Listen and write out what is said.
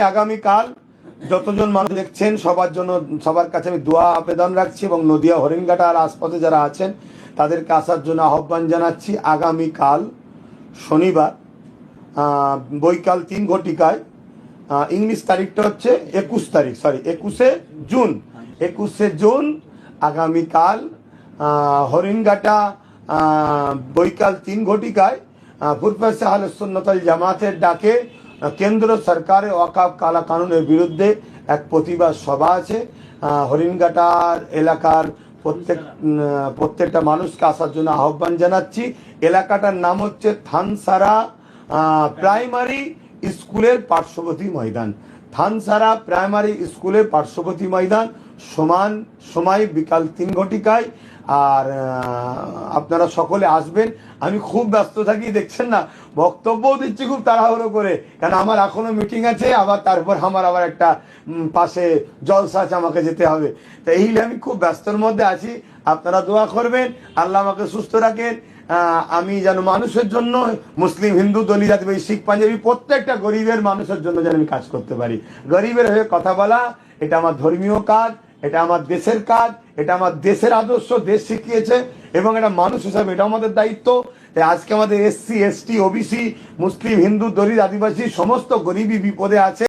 আগামীকাল যতজন মানুষ দেখছেন সবার জন্য, সবার কাছে আমি দোয়া আবেদন রাখছি এবং নদিয়া হরিণঘাটা আর আশপাশে যারা আছেন তাদেরকে আসার জন্য আহ্বান জানাচ্ছি। আগামীকাল শনিবার বৈকাল 3 ঘটিকায়, ইংলিশ তারিখটা হচ্ছে 21শে জুন, 21শে জুন আগামীকাল হরিণঘাটা বৈকাল 3 ঘটিকায় ফুরফুরা আহলে সুন্নাত ওয়াল জামাতের ডাকে কেন্দ্র সরকারের ওয়াকফ কালা কানুনের বিরুদ্ধে এক প্রতিবাদ সভা আছে। হরিণঘাটার এলাকার প্রত্যেকটা মানুষকে আসার জন্য আহ্বান জানাচ্ছি। এলাকাটার নাম হচ্ছে থানসারা প্রাইমারি স্কুলের পার্শ্ববর্তী ময়দান। থানসারা প্রাইমারি স্কুলের পার্শ্ববর্তী ময়দান, সময় বিকাল 3 ঘটিকায়। আর আপনারা সকলে আসবেন। আমি খুব ব্যস্ত থাকি, দেখছেন না, বক্তব্যও দিচ্ছি খুব তাড়াহুড়ো করে, কারণ আমার এখনো মিটিং আছে, আবার তারপর আমার আবার একটা পাশে জলসা আছে, আমাকে যেতে হবে। তো এই আমি খুব ব্যস্তর মধ্যে আছি। আপনারা দোয়া করবেন, আল্লাহ আমাকে সুস্থ রাখেন। আমি যেন মানুষের জন্য, মুসলিম, হিন্দু, দলিত, আদিবাসী, শিখ, পাঞ্জাবি প্রত্যেকটা গরিবের মানুষের জন্য যেন আমি কাজ করতে পারি। গরিবের হয়ে কথা বলা এটা আমার ধর্মীয় কাজ, এটা আমার দেশের কাজ, এটা আমার দেশের আদর্শ, দেশ শিখিয়েছে, এবং এটা মানুষ হিসাবে এটা আমাদের দায়িত্ব। আজকে আমাদের SC ST OBC মুসলিম, হিন্দু, দলিত, আদিবাসী সমস্ত গরিবী বিপদে আছে।